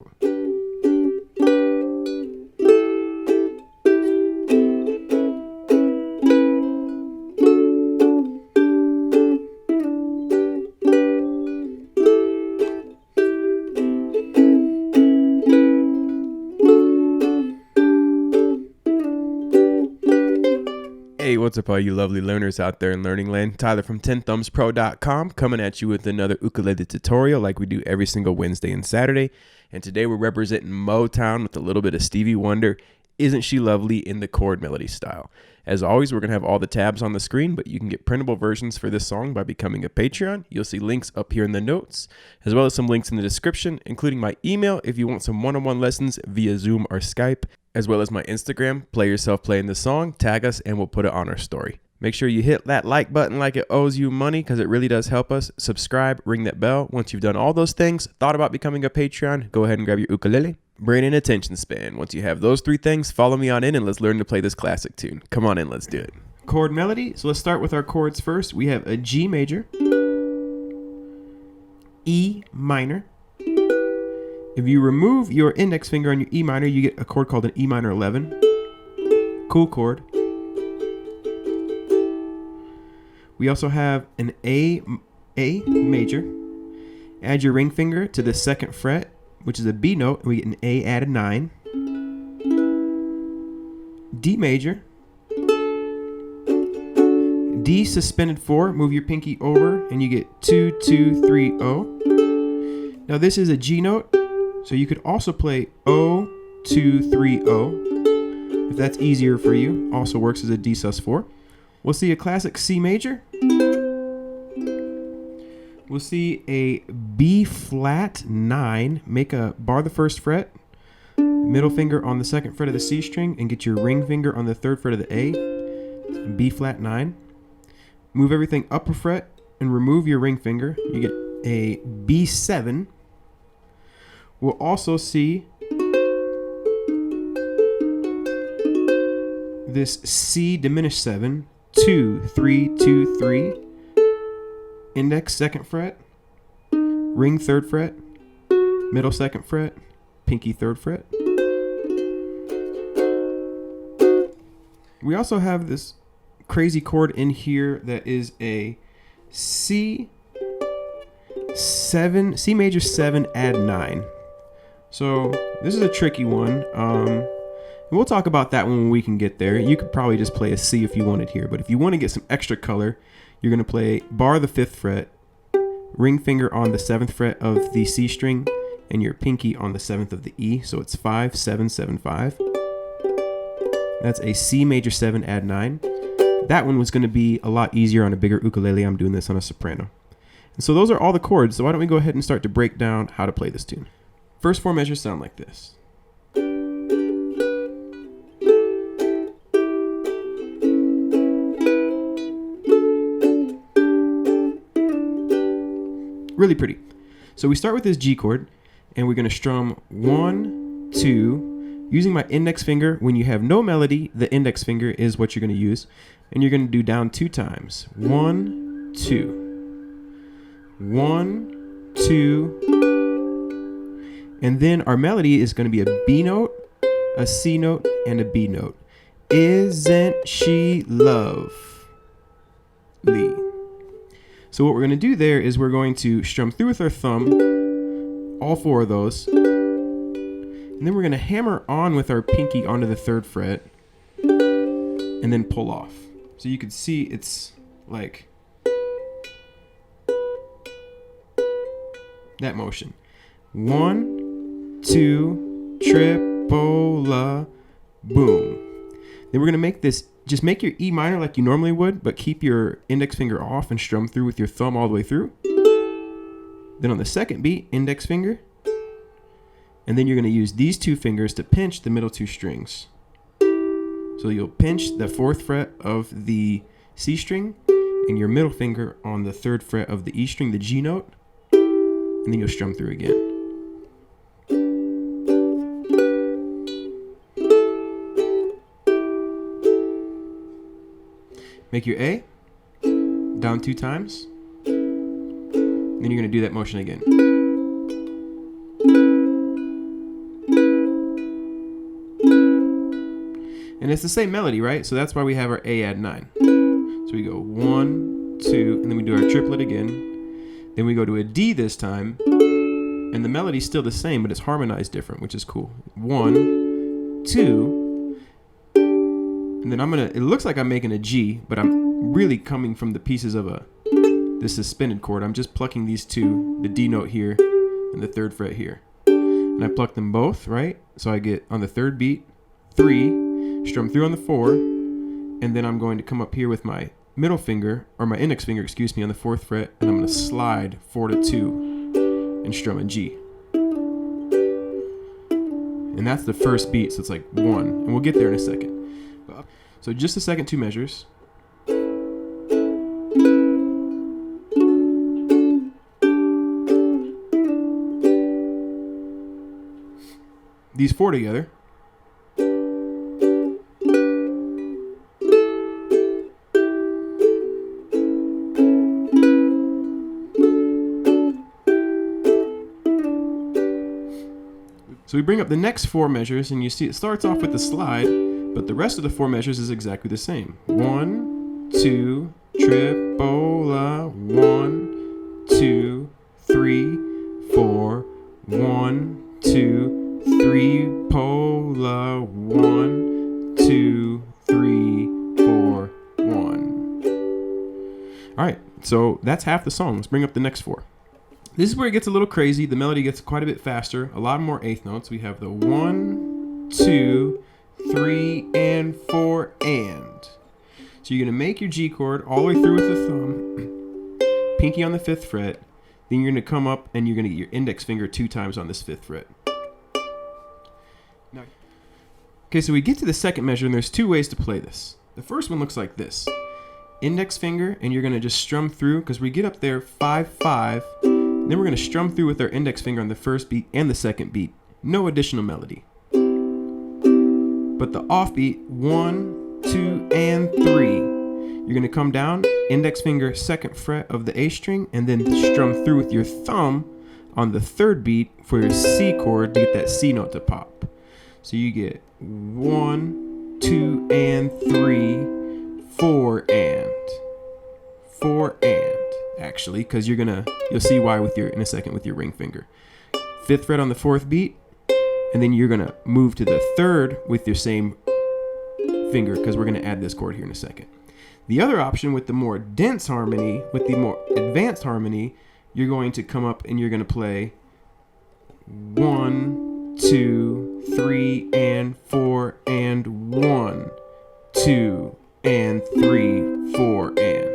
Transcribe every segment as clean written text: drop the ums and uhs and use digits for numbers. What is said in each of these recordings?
Hey, what's up all you lovely learners out there in learning land? Tyler from TenthumbsPro.com coming at you with another ukulele tutorial like we do every single Wednesday and Saturday. And today we're representing Motown with a little bit of Stevie Wonder, Isn't She Lovely, in the chord melody style. As always, we're going to have all the tabs on the screen, but you can get printable versions for this song by becoming a Patreon. You'll see links up here in the notes, as well as some links in the description, including my email if you want some one-on-one lessons via Zoom or Skype, as well as my Instagram. Play yourself playing the song, tag us, and we'll put it on our story. Make sure you hit that like button like it owes you money because it really does help us. Subscribe, ring that bell. Once you've done all those things, thought about becoming a Patreon, go ahead and grab your ukulele. Brain and attention span. Once you have those three things, follow me on in and let's learn to play this classic tune. Come on in, let's do it. Chord melody. So let's start with our chords first. We have a G major, E minor. If you remove your index finger on your E minor, you get a chord called an E minor 11. Cool chord. We also have an A major. Add your ring finger to the second fret, which is a B note, and we get an A added 9. D major. D suspended 4, move your pinky over, and you get 2, 2, 3, O. Now this is a G note, so you could also play O, 2, 3, O. If that's easier for you, also works as a D sus 4. We'll see a classic C major. We'll see a B flat 9. Make a bar the first fret, middle finger on the second fret of the C string, and get your ring finger on the third fret of the A. B flat 9. Move everything up a fret and remove your ring finger. You get a B7. We'll also see this C diminished 7. 2, 3, 2, 3. Index second fret, ring third fret, middle second fret, pinky third fret. We also have this crazy chord in here that is a C major 7 add 9. So this is a tricky one. We'll talk about that when we can get there. You could probably just play a C if you wanted here, but if you want to get some extra color, you're going to play bar the 5th fret, ring finger on the 7th fret of the C string, and your pinky on the 7th of the E. So it's 5, 7, 7, 5. That's a C major 7 add 9. That one was going to be a lot easier on a bigger ukulele. I'm doing this on a soprano. And so those are all the chords. So why don't we go ahead and start to break down how to play this tune. First 4 measures sound like this. Really pretty. So we start with this G chord, and we're going to strum 1, 2, using my index finger. When you have no melody, the index finger is what you're going to use, and you're going to do down 2 times. 1, 2. 1, 2. And then our melody is going to be a B note, a C note, and a B note. Isn't she lovely? So what we're going to do there is we're going to strum through with our thumb, all 4 of those, and then we're going to hammer on with our pinky onto the 3rd fret, and then pull off. So you can see it's like that motion. 1, 2, triple, boom. Then we're going to make this, just make your E minor like you normally would, but keep your index finger off and strum through with your thumb all the way through. Then on the second beat, index finger. And then you're going to use these 2 fingers to pinch the middle 2 strings. So you'll pinch the 4th fret of the C string and your middle finger on the 3rd fret of the E string, the G note. And then you'll strum through again. Make your A, down 2 times, then you're going to do that motion again. And it's the same melody, right? So that's why we have our A add 9. So we go 1, 2, and then we do our triplet again. Then we go to a D this time. And the melody's still the same, but it's harmonized different, which is cool. 1, 2. And then it looks like I'm making a G, but I'm really coming from the pieces of this suspended chord. I'm just plucking these two, the D note here and the 3rd fret here. And I pluck them both, right? So I get on the 3rd beat, 3, strum through on the 4, and then I'm going to come up here with my middle finger, or my index finger, excuse me, on the 4th fret, and I'm going to slide 4 to 2 and strum a G. And that's the first beat, so it's like 1. And we'll get there in a second. So just the second 2 measures. These 4 together. So we bring up the next 4 measures, and you see it starts off with the slide, but the rest of the 4 measures is exactly the same. 1, 2, tripola, 1, 2, 3, 4, 1, 2, 3, pola, 1, 2, 3, 4, 1. All right, so that's half the song. Let's bring up the next 4. This is where it gets a little crazy. The melody gets quite a bit faster, a lot more eighth notes. We have the 1, 2, 3, and 4, and. So you're going to make your G chord all the way through with the thumb, pinky on the 5th fret, then you're going to come up and you're going to get your index finger 2 times on this 5th fret. Now, okay, so we get to the second measure, and there's 2 ways to play this. The first one looks like this. Index finger, and you're going to just strum through, because we get up there 5, 5, then we're going to strum through with our index finger on the first beat and the second beat. No additional melody. But the offbeat, 1, 2, and 3. You're going to come down, index finger 2nd fret of the A string, and then strum through with your thumb on the 3rd beat for your C chord to get that C note to pop. So you get 1, 2, and 3, 4, and. 4, and. Actually, because you'll see why in a second with your ring finger. 5th fret on the 4th beat, and then you're gonna move to the 3rd with your same finger, because we're gonna add this chord here in a second. The other option with the more dense harmony, with the more advanced harmony, you're going to come up and you're gonna play 1, 2, 3, and 4, and 1, 2, and 3, 4, and.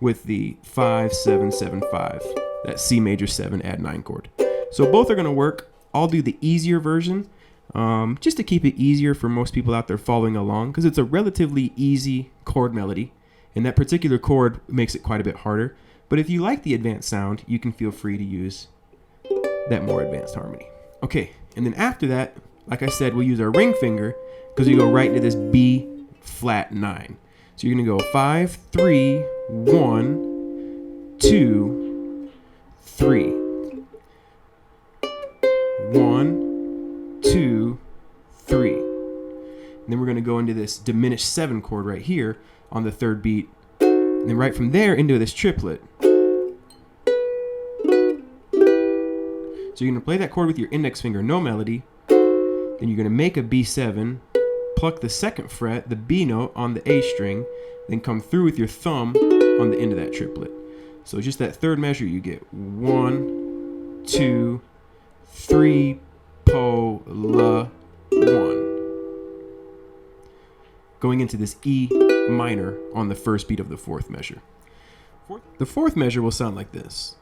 With the 5, 7, 7, 5, that C major 7 add 9 chord. So both are going to work. I'll do the easier version just to keep it easier for most people out there following along, because it's a relatively easy chord melody, and that particular chord makes it quite a bit harder. But if you like the advanced sound, you can feel free to use that more advanced harmony. Okay, and then after that, like I said, we'll use our ring finger, because we go right into this B flat 9. So you're going to go 5, 3, 1, 2, 3. 1, 2, 3. And then we're going to go into this diminished 7 chord right here on the 3rd beat. And then right from there into this triplet. So you're going to play that chord with your index finger, no melody. Then you're going to make a B7, pluck the 2nd fret, the B note on the A string, then come through with your thumb on the end of that triplet. So just that 3rd measure, you get 1, 2, 3, po, la, 1. Going into this E minor on the 1st beat of the 4th measure. The 4th measure will sound like this.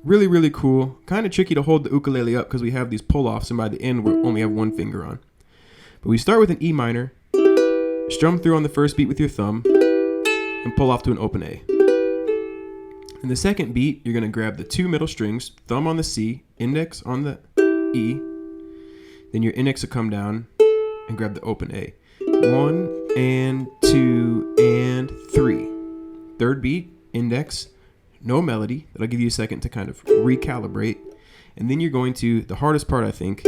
Really, really cool. Kind of tricky to hold the ukulele up because we have these pull-offs, and by the end we only have 1 finger on. But we start with an E minor, strum through on the 1st beat with your thumb, and pull off to an open A. In the 2nd beat, you're going to grab the 2 middle strings, thumb on the C, index on the E, then your index will come down and grab the open A. 1 and 2 and 3. 3rd beat, index, no melody. That'll give you a second to kind of recalibrate. And then you're going to, the hardest part I think,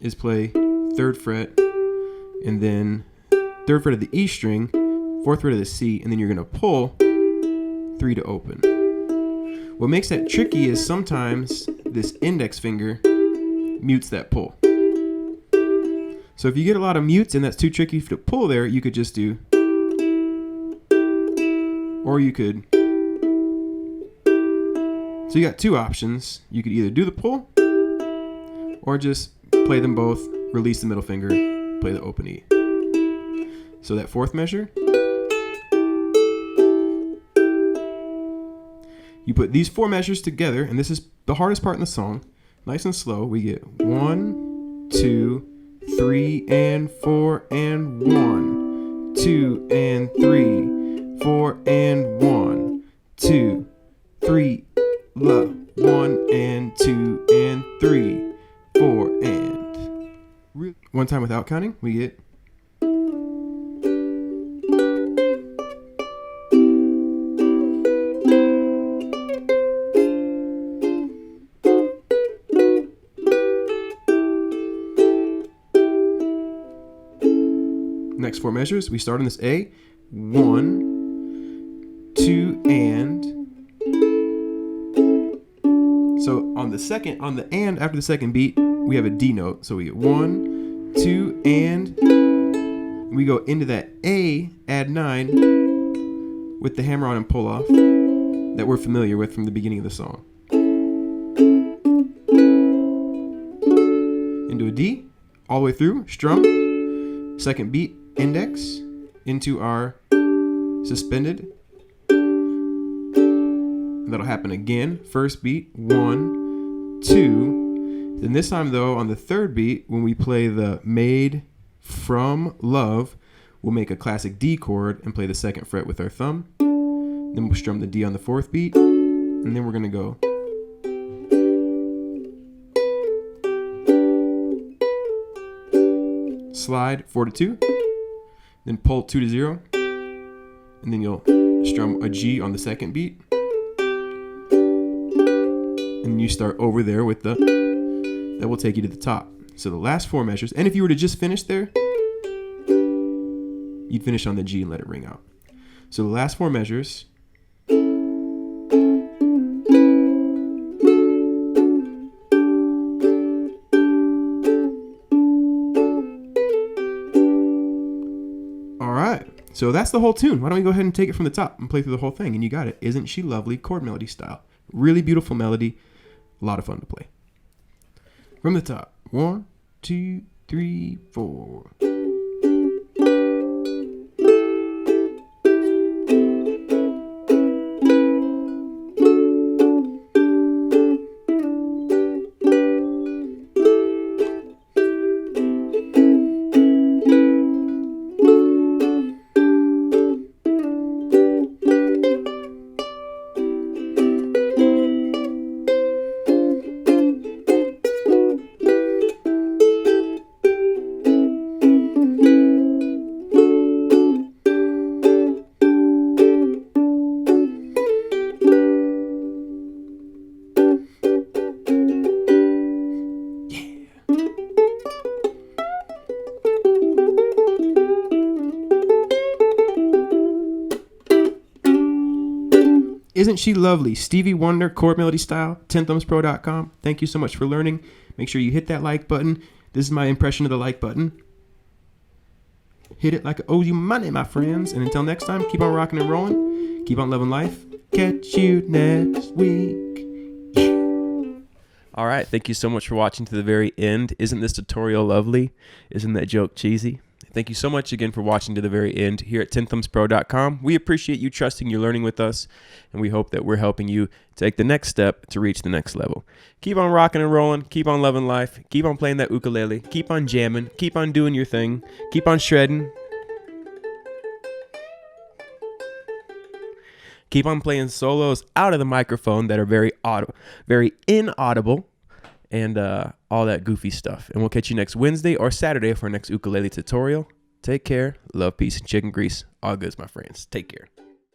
is play 3rd fret, and then 3rd fret of the E string, 4th fret of the C, and then you're going to pull 3 to open. What makes that tricky is sometimes this index finger mutes that pull. So if you get a lot of mutes and that's too tricky to pull there, you could just do, or you could, so you got 2 options. You could either do the pull or just play them both, release the middle finger, play the open E. So that 4th measure, you put these 4 measures together, and this is the hardest part in the song. Nice and slow. We get 1, 2, 3, and 4, and 1, 2, and 3, 4, and 1, 2, 3, 1, and 2, and 3, 4, and. One time without counting, we get. Next 4 measures, we start on this A, 1, 2, and. So on the and after the second beat, we have a D note. So we get 1, 2, and we go into that A, add 9 with the hammer on and pull off that we're familiar with from the beginning of the song. Into a D, all the way through, strum, second beat, index, into our suspended. That'll happen again. First beat, 1, 2. Then this time though, on the 3rd beat, when we play the made from love, we'll make a classic D chord and play the 2nd fret with our thumb. Then we'll strum the D on the 4th beat, and then we're gonna go. Slide 4 to 2, then pull 2 to 0, and then you'll strum a G on the 2nd beat. And you start over there with the, that will take you to the top. So the last 4 measures, and if you were to just finish there, you'd finish on the G and let it ring out. So the last 4 measures. All right, so that's the whole tune. Why don't we go ahead and take it from the top and play through the whole thing, and you got it. Isn't She Lovely? Chord melody style. Really beautiful melody. A lot of fun to play. From the top. 1, 2, 3, 4. Isn't She Lovely? Stevie Wonder, chord melody style, Tenthumbspro.com. Thank you so much for learning. Make sure you hit that like button. This is my impression of the like button. Hit it like I owe you money, my friends. And until next time, keep on rocking and rolling. Keep on loving life. Catch you next week. Yeah. All right. Thank you so much for watching to the very end. Isn't this tutorial lovely? Isn't that joke cheesy? Thank you so much again for watching to the very end here at Tenthumbspro.com. We appreciate you trusting your learning with us, and we hope that we're helping you take the next step to reach the next level. Keep on rocking and rolling. Keep on loving life. Keep on playing that ukulele. Keep on jamming. Keep on doing your thing. Keep on shredding. Keep on playing solos out of the microphone that are very inaudible. And all that goofy stuff. And we'll catch you next Wednesday or Saturday for our next ukulele tutorial. Take care. Love, peace, and chicken grease. All goods, my friends. Take care.